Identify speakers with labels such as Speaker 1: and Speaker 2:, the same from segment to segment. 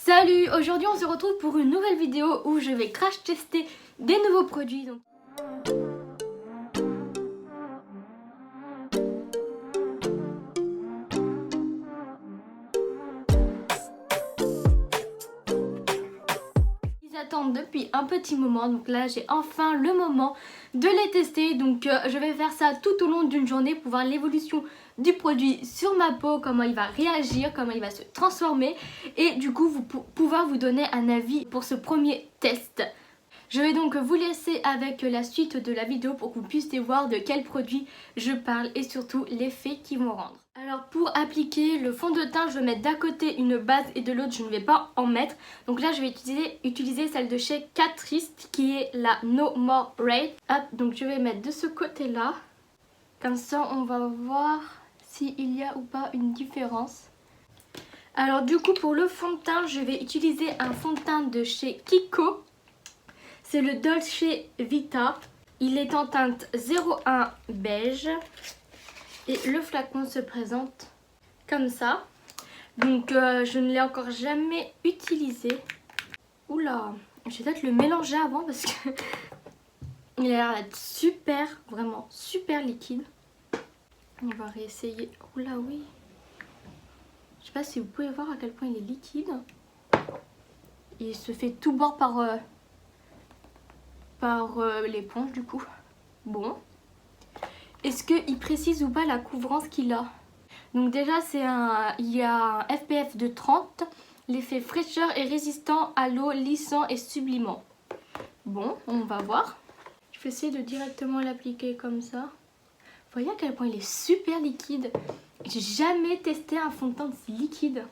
Speaker 1: Salut, aujourd'hui on se retrouve pour une nouvelle vidéo où je vais crash tester des nouveaux produits. Ils attendent depuis un petit moment, donc là j'ai enfin le moment de les tester. Donc je vais faire ça tout au long d'une journée pour voir l'évolution du produit sur ma peau, comment il va réagir, comment il va se transformer et du coup pouvoir vous donner un avis pour ce premier test. Je vais donc vous laisser avec la suite de la vidéo pour que vous puissiez voir de quel produit je parle et surtout l'effet qu'ils vont rendre. Alors pour appliquer le fond de teint, je vais mettre d'un côté une base et de l'autre je ne vais pas en mettre. Donc là je vais utiliser celle de chez Catrice qui est la No More Red. Hop, donc je vais mettre de ce côté là. Comme ça on va voir s'il y a ou pas une différence. Alors du coup pour le fond de teint, je vais utiliser un fond de teint de chez Kiko. C'est le Dolce Vita. Il est en teinte 01 beige. Et le flacon se présente comme ça. Donc je ne l'ai encore jamais utilisé. Oula, je vais peut-être le mélanger avant parce que il a l'air d'être super, vraiment super liquide. On va réessayer. Oula oui. Je sais pas si vous pouvez voir à quel point il est liquide. Il se fait tout bord par l'éponge du coup. Bon. Est-ce qu'il précise ou pas la couvrance qu'il a? Donc déjà il y a un SPF de 30. L'effet fraîcheur et résistant à l'eau, lissant et sublimant. Bon, on va voir. Je vais essayer de directement l'appliquer comme ça. Vous voyez à quel point il est super liquide. J'ai jamais testé un fond de teint si liquide.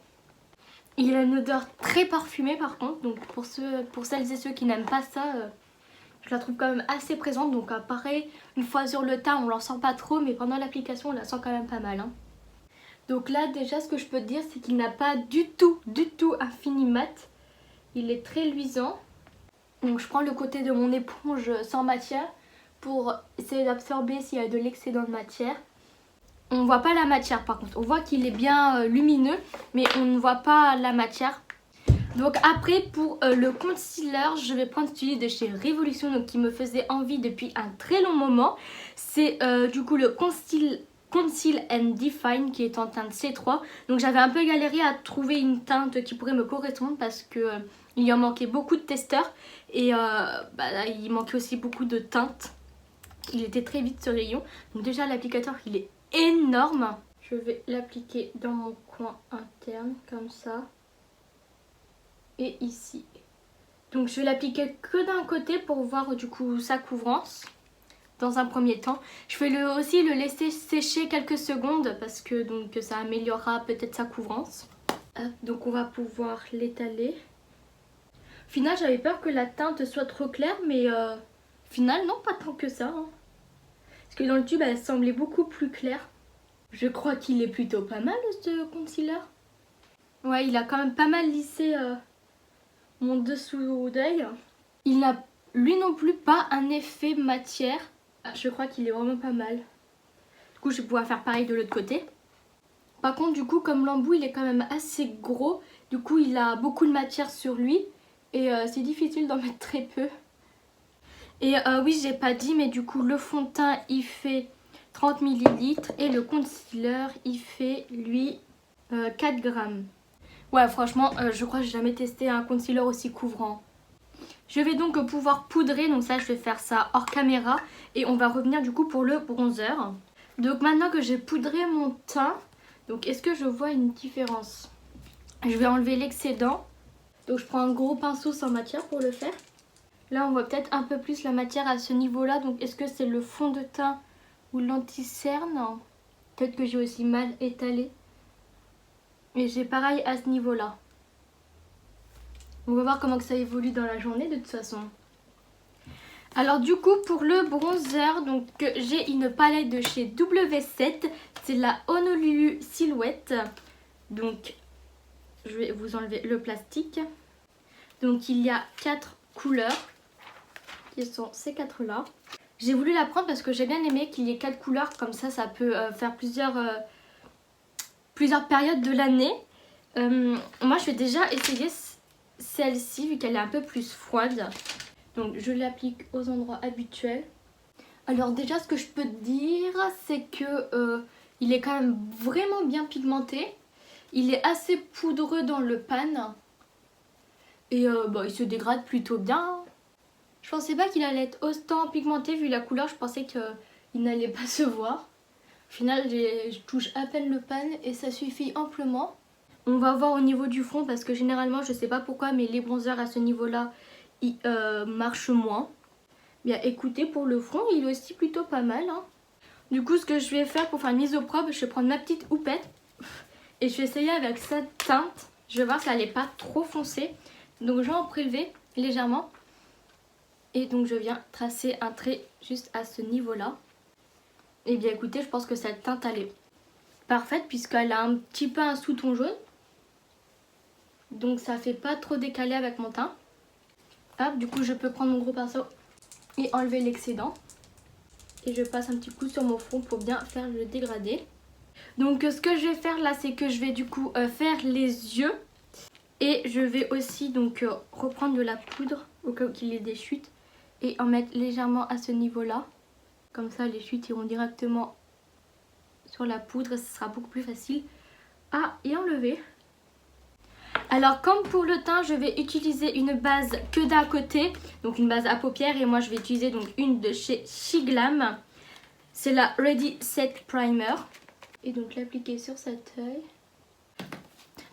Speaker 1: Il a une odeur très parfumée par contre. Donc pour celles et ceux qui n'aiment pas ça, je la trouve quand même assez présente. Donc pareil, une fois sur le teint on ne la sent pas trop, mais pendant l'application on la sent quand même pas mal. Donc là déjà ce que je peux te dire c'est qu'il n'a pas du tout un fini mat. Il est très luisant. Donc je prends le côté de mon éponge sans matière pour essayer d'absorber s'il y a de l'excédent de matière. On ne voit pas la matière par contre. On voit qu'il est bien lumineux mais on ne voit pas la matière. Donc après pour le concealer, je vais prendre celui de chez Révolution, donc qui me faisait envie depuis un très long moment. C'est du coup le Conceal and Define qui est en teinte C3. Donc j'avais un peu galéré à trouver une teinte qui pourrait me correspondre parce que il y en manquait beaucoup de testeurs. Et là, il manquait aussi beaucoup de teintes. Il était très vite ce rayon. Donc déjà l'applicateur il est énorme. Je vais l'appliquer dans mon coin interne comme ça. Et ici. Donc je vais l'appliquer que d'un côté pour voir du coup sa couvrance dans un premier temps. Je vais aussi le laisser sécher quelques secondes parce que donc ça améliorera peut-être sa couvrance. Donc on va pouvoir l'étaler. Au final j'avais peur que la teinte soit trop claire mais au final non, pas tant que ça. Parce que dans le tube elle semblait beaucoup plus claire. Je crois qu'il est plutôt pas mal ce concealer. Ouais, il a quand même pas mal lissé mon dessous d'œil. Il n'a lui non plus pas un effet matière. Je crois qu'il est vraiment pas mal. Du coup je vais pouvoir faire pareil de l'autre côté. Par contre du coup comme l'embout il est quand même assez gros, du coup il a beaucoup de matière sur lui et c'est difficile d'en mettre très peu. Et oui j'ai pas dit mais du coup le fond de teint il fait 30 ml et le concealer il fait lui 4 grammes. Ouais franchement je crois que j'ai jamais testé un concealer aussi couvrant. Je vais donc pouvoir poudrer, donc ça je vais faire ça hors caméra et on va revenir du coup pour le bronzer. Donc maintenant que j'ai poudré mon teint, donc est-ce que je vois une différence? Je vais enlever l'excédent. Donc je prends un gros pinceau sans matière pour le faire. Là on voit peut-être un peu plus la matière à ce niveau là, donc est-ce que c'est le fond de teint ou l'anti-cerne? Peut-être que j'ai aussi mal étalé. Et j'ai pareil à ce niveau là. On va voir comment que ça évolue dans la journée de toute façon. Alors du coup pour le bronzer, donc j'ai une palette de chez W7. C'est la Honolulu Silhouette. Donc je vais vous enlever le plastique. Donc il y a 4 couleurs qui sont ces 4 là. J'ai voulu la prendre parce que j'ai bien aimé qu'il y ait 4 couleurs. Comme ça peut faire plusieurs périodes de l'année. Moi je vais déjà essayer celle-ci vu qu'elle est un peu plus froide. Donc je l'applique aux endroits habituels. Alors déjà ce que je peux te dire c'est que il est quand même vraiment bien pigmenté. Il est assez poudreux dans le pan. Et il se dégrade plutôt bien. Je pensais pas qu'il allait être autant pigmenté vu la couleur. Je pensais qu'il n'allait pas se voir. Au final je touche à peine le pan et ça suffit amplement. On va voir au niveau du front parce que généralement je sais pas pourquoi mais les bronzers à ce niveau là ils marchent moins. Bien écoutez, pour le front il est aussi plutôt pas mal hein. Du coup ce que je vais faire pour faire une mise au propre, je vais prendre ma petite houppette et je vais essayer avec cette teinte. Je vais voir si elle n'est pas trop foncée. Donc je vais en prélever légèrement. Et donc je viens tracer un trait juste à ce niveau là. Et bien écoutez, je pense que cette teinte elle est parfaite puisqu'elle a un petit peu un sous-ton jaune. Donc ça fait pas trop décalé avec mon teint. Hop, du coup je peux prendre mon gros pinceau et enlever l'excédent. Et je passe un petit coup sur mon front pour bien faire le dégradé. Donc ce que je vais faire là, c'est que je vais du coup faire les yeux. Et je vais aussi donc reprendre de la poudre au cas où il y ait des chutes. Et en mettre légèrement à ce niveau là. Comme ça les chutes iront directement sur la poudre et ce sera beaucoup plus facile à y enlever. Alors comme pour le teint, je vais utiliser une base que d'un côté, donc une base à paupières, et moi je vais utiliser donc une de chez Shiglam. C'est la Ready Set Primer. Et donc l'appliquer sur cet œil.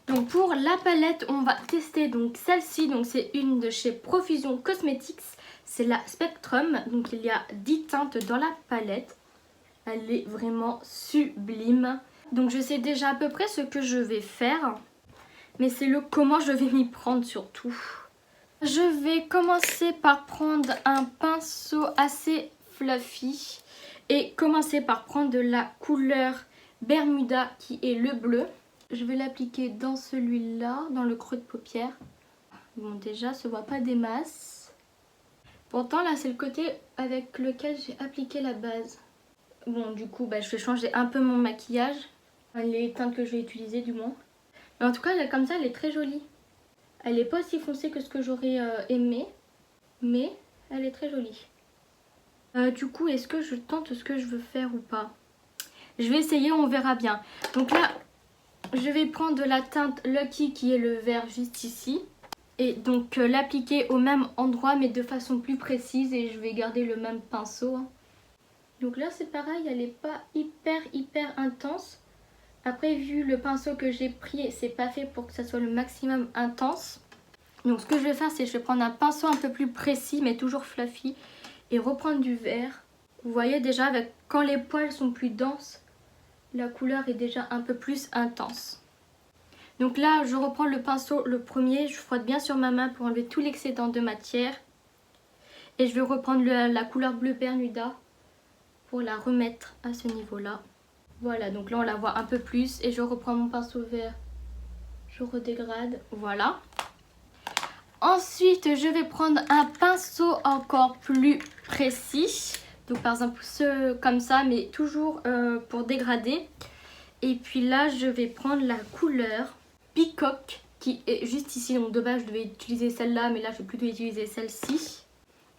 Speaker 1: Donc pour la palette, on va tester donc celle-ci, donc c'est une de chez Profusion Cosmetics, c'est la Spectrum, donc il y a 10 teintes dans la palette. Elle est vraiment sublime. Donc je sais déjà à peu près ce que je vais faire. Mais c'est le comment je vais m'y prendre surtout. Je vais commencer par prendre un pinceau assez fluffy. Et commencer par prendre de la couleur Bermuda qui est le bleu. Je vais l'appliquer dans celui-là, dans le creux de paupière. Bon déjà, ça se voit pas des masses. Pourtant là c'est le côté avec lequel j'ai appliqué la base. Bon du coup je vais changer un peu mon maquillage. Les teintes que je vais utiliser du moins. Mais en tout cas, comme ça, elle est très jolie. Elle n'est pas aussi foncée que ce que j'aurais aimé. Mais elle est très jolie. Du coup, est-ce que je tente ce que je veux faire ou pas? Je vais essayer, on verra bien. Donc là, je vais prendre de la teinte Lucky qui est le vert juste ici. Et donc l'appliquer au même endroit mais de façon plus précise. Et je vais garder le même pinceau. Hein. Donc là, c'est pareil, elle n'est pas hyper intense. Après, vu le pinceau que j'ai pris, c'est pas fait pour que ça soit le maximum intense. Donc ce que je vais faire, c'est que je vais prendre un pinceau un peu plus précis, mais toujours fluffy, et reprendre du vert. Vous voyez déjà, quand les poils sont plus denses, la couleur est déjà un peu plus intense. Donc là, je reprends le pinceau, le premier, je frotte bien sur ma main pour enlever tout l'excédent de matière. Et je vais reprendre la couleur bleu Bermuda pour la remettre à ce niveau-là. Voilà, donc là on la voit un peu plus et je reprends mon pinceau vert, je redégrade, voilà. Ensuite, je vais prendre un pinceau encore plus précis. Donc par exemple ce comme ça, mais toujours pour dégrader. Et puis là, je vais prendre la couleur Peacock qui est juste ici. Donc de base, je devais utiliser celle-là, mais là je vais plutôt utiliser celle-ci.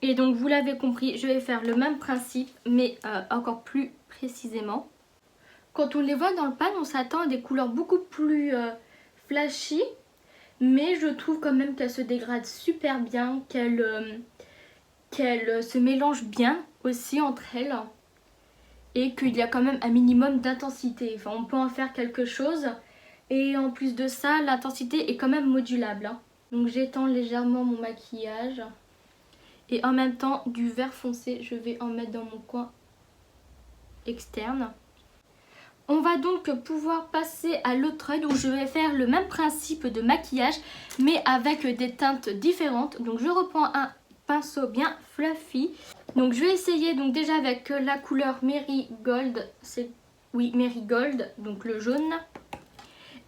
Speaker 1: Et donc vous l'avez compris, je vais faire le même principe, mais encore plus précisément. Quand on les voit dans le pan, on s'attend à des couleurs beaucoup plus flashy. Mais je trouve quand même qu'elles se dégradent super bien, qu'elles se mélangent bien aussi entre elles. Et qu'il y a quand même un minimum d'intensité. Enfin, on peut en faire quelque chose. Et en plus de ça, l'intensité est quand même modulable. Hein. Donc j'étends légèrement mon maquillage. Et en même temps, du vert foncé, je vais en mettre dans mon coin externe. On va donc pouvoir passer à l'autre œil où je vais faire le même principe de maquillage mais avec des teintes différentes. Donc je reprends un pinceau bien fluffy. Donc je vais essayer donc déjà avec la couleur Marigold, Marigold, donc le jaune.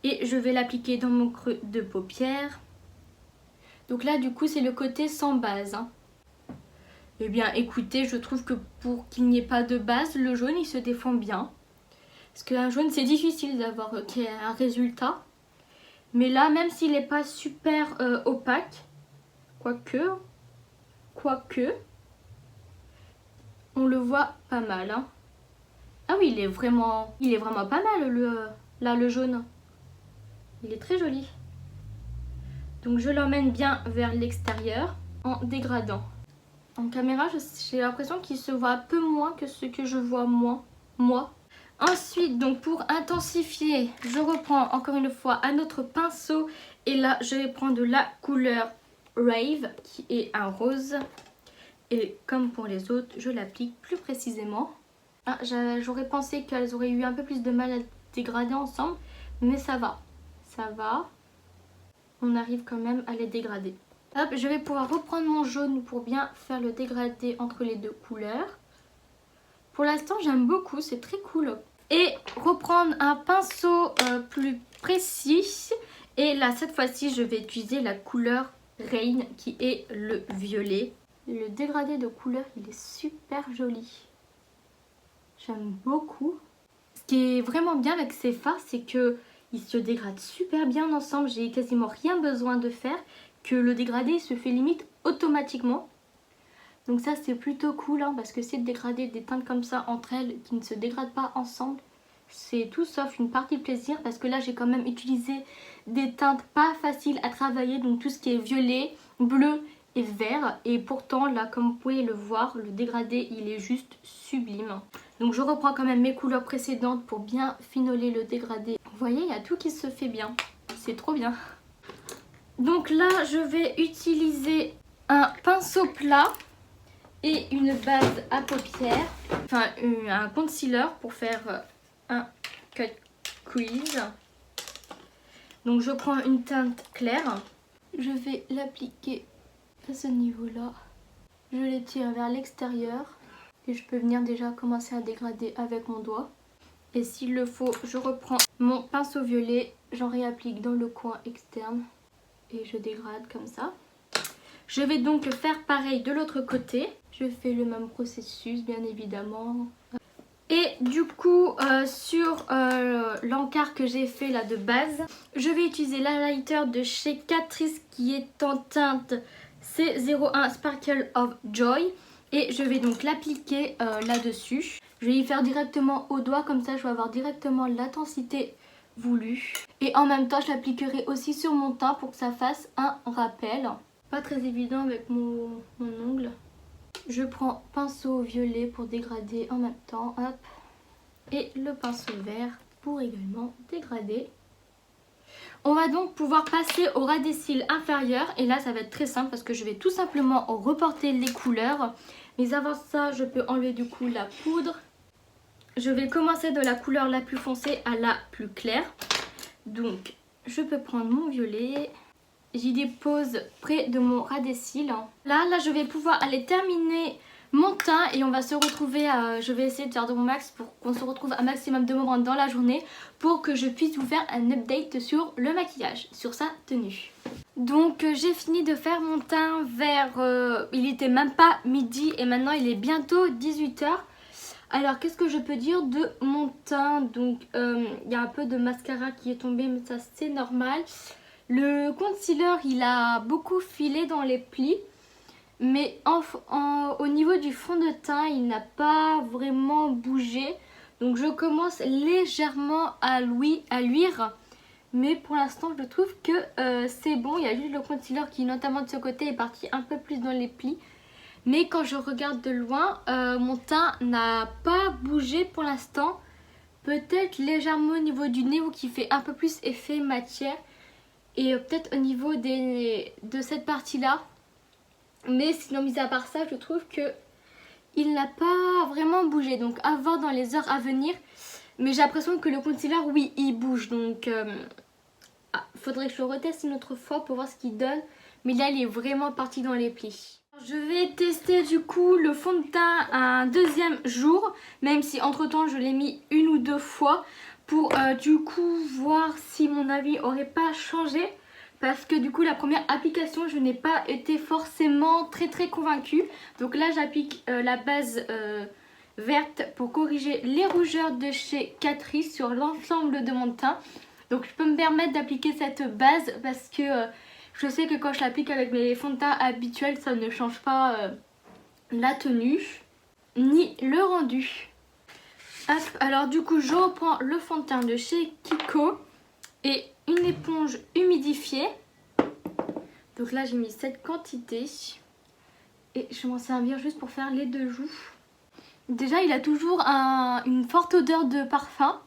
Speaker 1: Et je vais l'appliquer dans mon creux de paupière. Donc là du coup c'est le côté sans base. Hein. Eh bien écoutez, je trouve que pour qu'il n'y ait pas de base, le jaune il se défend bien. Parce qu'un jaune c'est difficile d'avoir un résultat. Mais là, même s'il n'est pas super opaque, quoique, on le voit pas mal. Hein. Ah oui, il est vraiment pas mal là, le jaune. Il est très joli. Donc je l'emmène bien vers l'extérieur en dégradant. En caméra, j'ai l'impression qu'il se voit un peu moins que ce que je vois moi. Ensuite, donc pour intensifier, je reprends encore une fois un autre pinceau. Et là, je vais prendre de la couleur Rave, qui est un rose. Et comme pour les autres, je l'applique plus précisément. Ah, j'aurais pensé qu'elles auraient eu un peu plus de mal à dégrader ensemble. Mais ça va. Ça va. On arrive quand même à les dégrader. Hop, je vais pouvoir reprendre mon jaune pour bien faire le dégradé entre les deux couleurs. Pour l'instant, j'aime beaucoup, c'est très cool. Et reprendre un pinceau plus précis. Et là, cette fois-ci, je vais utiliser la couleur Rain qui est le violet. Le dégradé de couleur, il est super joli. J'aime beaucoup. Ce qui est vraiment bien avec ces fards, c'est que ils se dégradent super bien ensemble. J'ai quasiment rien besoin de faire. Que le dégradé se fait limite automatiquement. Donc ça c'est plutôt cool hein, parce que c'est de dégrader des teintes comme ça entre elles qui ne se dégradent pas ensemble. C'est tout sauf une partie plaisir parce que là j'ai quand même utilisé des teintes pas faciles à travailler. Donc tout ce qui est violet, bleu et vert. Et pourtant là comme vous pouvez le voir, le dégradé il est juste sublime. Donc je reprends quand même mes couleurs précédentes pour bien finoler le dégradé. Vous voyez, il y a tout qui se fait bien. C'est trop bien. Donc là, je vais utiliser un pinceau plat et une base à paupières. Enfin, un concealer pour faire un cut crease. Donc je prends une teinte claire. Je vais l'appliquer à ce niveau-là. Je l'étire vers l'extérieur. Et je peux venir déjà commencer à dégrader avec mon doigt. Et s'il le faut, je reprends mon pinceau violet. J'en réapplique dans le coin externe. Et je dégrade comme ça. Je vais donc faire pareil de l'autre côté. Je fais le même processus bien évidemment. Et du coup sur l'encart que j'ai fait là de base, je vais utiliser l'highlighter de chez Catrice qui est en teinte C01 Sparkle of Joy. Et je vais donc l'appliquer là-dessus. Je vais y faire directement au doigt, comme ça je vais avoir directement l'intensité voulue. Et en même temps je l'appliquerai aussi sur mon teint pour que ça fasse un rappel. Pas très évident avec mon ongle. Je prends pinceau violet pour dégrader en même temps. Hop. Et le pinceau vert pour également dégrader. On va donc pouvoir passer au ras des cils inférieur. Et là ça va être très simple parce que je vais tout simplement reporter les couleurs. Mais avant ça je peux enlever du coup la poudre. Je vais commencer de la couleur la plus foncée à la plus claire. Donc je peux prendre mon violet. J'y dépose près de mon ras des cils. Là je vais pouvoir aller terminer mon teint et on va se retrouver, je vais essayer de faire de mon max pour qu'on se retrouve un maximum de moments dans la journée pour que je puisse vous faire un update sur le maquillage, sur sa tenue. Donc j'ai fini de faire mon teint vers, il était même pas midi et maintenant il est bientôt 18 h. Alors qu'est-ce que je peux dire de mon teint? Donc il y a un peu de mascara qui est tombé mais ça c'est normal. Le concealer il a beaucoup filé dans les plis. Mais au niveau du fond de teint il n'a pas vraiment bougé. Donc je commence légèrement à luire. Mais pour l'instant je trouve que c'est bon. Il y a juste le concealer qui notamment de ce côté est parti un peu plus dans les plis. Mais quand je regarde de loin, mon teint n'a pas bougé pour l'instant. Peut-être légèrement au niveau du nez où qui fait un peu plus effet matière. Et peut-être au niveau de cette partie-là. Mais sinon, mis à part ça, je trouve que il n'a pas vraiment bougé. Donc à voir dans les heures à venir. Mais j'ai l'impression que le concealer, oui, il bouge. Donc faudrait que je le reteste une autre fois pour voir ce qu'il donne. Mais là, il est vraiment parti dans les plis. Je vais tester du coup le fond de teint un deuxième jour, même si entre temps je l'ai mis une ou deux fois pour du coup voir si mon avis aurait pas changé, parce que du coup la première application je n'ai pas été forcément très convaincue. Donc là j'applique la base verte pour corriger les rougeurs de chez Catrice sur l'ensemble de mon teint. Donc je peux me permettre d'appliquer cette base parce que je sais que quand je l'applique avec mes fonds de teint habituels, ça ne change pas la tenue ni le rendu. Hop, alors du coup je reprends le fond de teint de chez Kiko et une éponge humidifiée. Donc là j'ai mis cette quantité et je vais m'en servir juste pour faire les deux joues. Déjà il a toujours une forte odeur de parfum.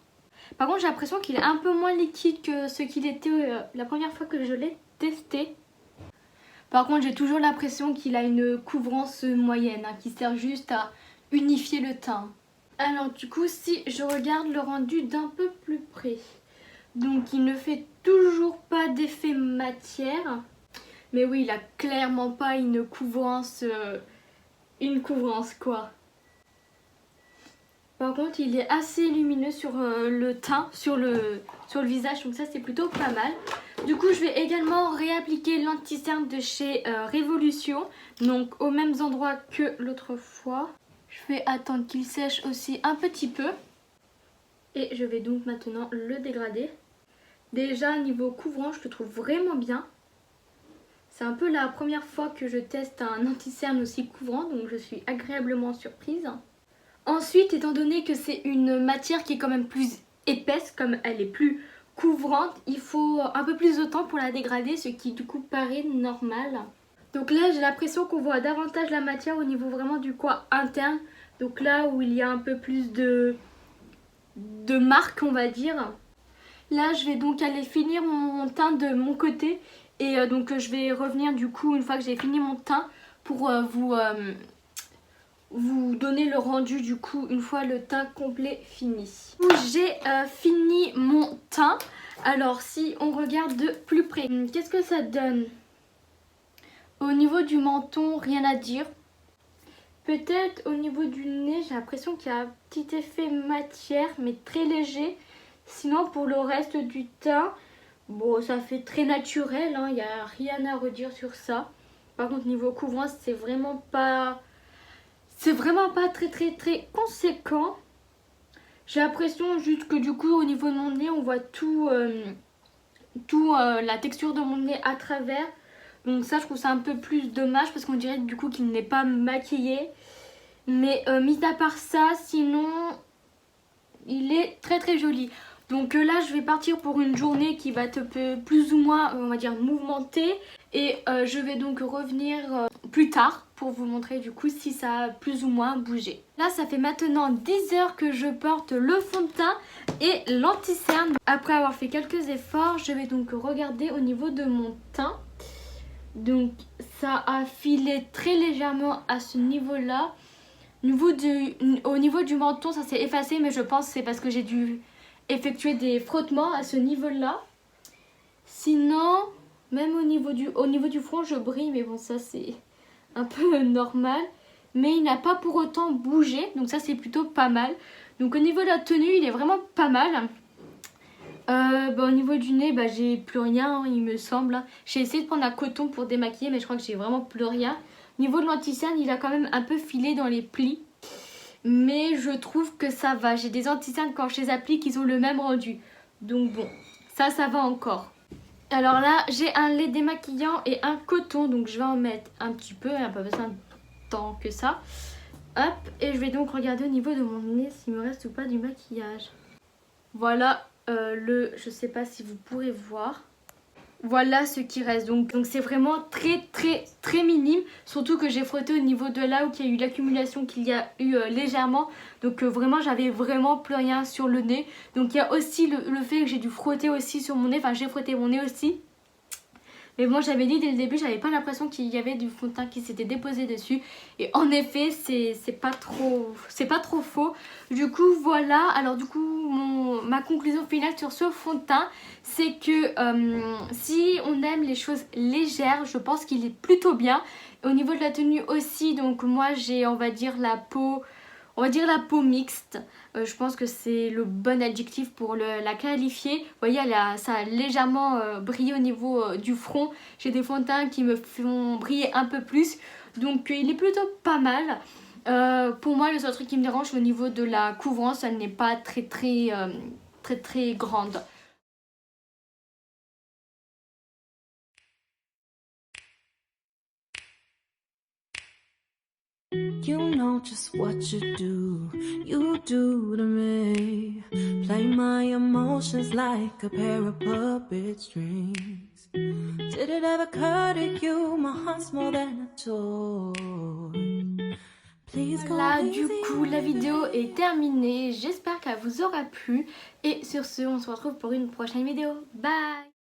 Speaker 1: Par contre j'ai l'impression qu'il est un peu moins liquide que ce qu'il était la première fois que je l'ai testé. Par contre j'ai toujours l'impression qu'il a une couvrance moyenne qui sert juste à unifier le teint. Alors du coup si je regarde le rendu d'un peu plus près, donc il ne fait toujours pas d'effet matière. Mais oui, il a clairement pas une couvrance quoi. Par contre il est assez lumineux sur le teint, sur le visage, donc ça c'est plutôt pas mal. Du coup je vais également réappliquer l'anti-cerne de chez Révolution, donc aux mêmes endroits que l'autre fois. Je vais attendre qu'il sèche aussi un petit peu. Et je vais donc maintenant le dégrader. Déjà niveau couvrant je le trouve vraiment bien. C'est un peu la première fois que je teste un anti-cerne aussi couvrant, donc je suis agréablement surprise. Ensuite, étant donné que c'est une matière qui est quand même plus épaisse, comme elle est plus couvrante, il faut un peu plus de temps pour la dégrader, ce qui du coup paraît normal. Donc là j'ai l'impression qu'on voit davantage la matière au niveau vraiment du coin interne. Donc là où il y a un peu plus de marque on va dire. Là je vais donc aller finir mon teint de mon côté. Et donc je vais revenir du coup une fois que j'ai fini mon teint pour vous donner le rendu du coup une fois le teint complet fini. J'ai fini mon teint. Alors si on regarde de plus près, qu'est-ce que ça donne? Au niveau du menton, rien à dire. Peut-être au niveau du nez, j'ai l'impression qu'il y a un petit effet matière mais très léger. Sinon pour le reste du teint, bon, ça fait très naturel, il n'y a rien à redire sur ça. Par contre, niveau couvrance, c'est vraiment pas très conséquent. J'ai l'impression juste que du coup, au niveau de mon nez, on voit la texture de mon nez à travers. Donc ça, je trouve ça un peu plus dommage parce qu'on dirait du coup qu'il n'est pas maquillé. Mais mis à part ça, sinon, il est très joli. Donc là je vais partir pour une journée qui va être plus ou moins on va dire mouvementée. Et je vais donc revenir plus tard pour vous montrer du coup si ça a plus ou moins bougé. Là ça fait maintenant 10 heures que je porte le fond de teint et l'anti-cerne. Après avoir fait quelques efforts, je vais donc regarder au niveau de mon teint. Donc ça a filé très légèrement à ce niveau là. Au niveau du menton ça s'est effacé, mais je pense que c'est parce que j'ai dû effectuer des frottements à ce niveau là. Sinon même au niveau du front je brille, mais bon ça c'est un peu normal. Mais il n'a pas pour autant bougé, donc ça c'est plutôt pas mal. Donc au niveau de la tenue il est vraiment pas mal. Au niveau du nez j'ai plus rien il me semble. J'ai essayé de prendre un coton pour démaquiller mais je crois que j'ai vraiment plus rien. Au niveau de l'anti-cerne il a quand même un peu filé dans les plis. Mais je trouve que ça va. J'ai des anti-cernes quand je les applique, ils ont le même rendu. Donc bon, ça va encore. Alors là, j'ai un lait démaquillant et un coton. Donc je vais en mettre un petit peu, il n'y a pas besoin de tant que ça. Hop, et je vais donc regarder au niveau de mon nez s'il me reste ou pas du maquillage. Voilà je sais pas si vous pourrez voir. Voilà ce qui reste. Donc c'est vraiment très minime. Surtout que j'ai frotté au niveau de là où il y a eu l'accumulation qu'il y a eu légèrement. Donc vraiment j'avais vraiment plus rien sur le nez. Donc il y a aussi le fait que j'ai dû frotter aussi sur mon nez. Enfin j'ai frotté mon nez aussi. Mais bon, j'avais dit dès le début, j'avais pas l'impression qu'il y avait du fond de teint qui s'était déposé dessus. Et en effet, c'est pas trop faux. Du coup, voilà. Alors du coup, ma conclusion finale sur ce fond de teint, c'est que si on aime les choses légères, je pense qu'il est plutôt bien. Au niveau de la tenue aussi, donc moi j'ai, on va dire, la peau mixte. Je pense que c'est le bon adjectif pour la qualifier. Vous voyez, ça a légèrement brillé au niveau du front. J'ai des fonds de teint qui me font briller un peu plus. Donc il est plutôt pas mal. Pour moi, le seul truc qui me dérange au niveau de la couvrance, elle n'est pas très grande.
Speaker 2: You know just what you do to me. Play my emotions like a pair of puppet strings. Did it ever occur to you, my heart's more than a toy? Please go
Speaker 1: Voilà,
Speaker 2: easy
Speaker 1: du coup,
Speaker 2: on
Speaker 1: la
Speaker 2: me,
Speaker 1: vidéo
Speaker 2: baby.
Speaker 1: est terminée. J'espère qu'elle vous aura plu. Et sur ce, on se retrouve pour une prochaine vidéo. Bye!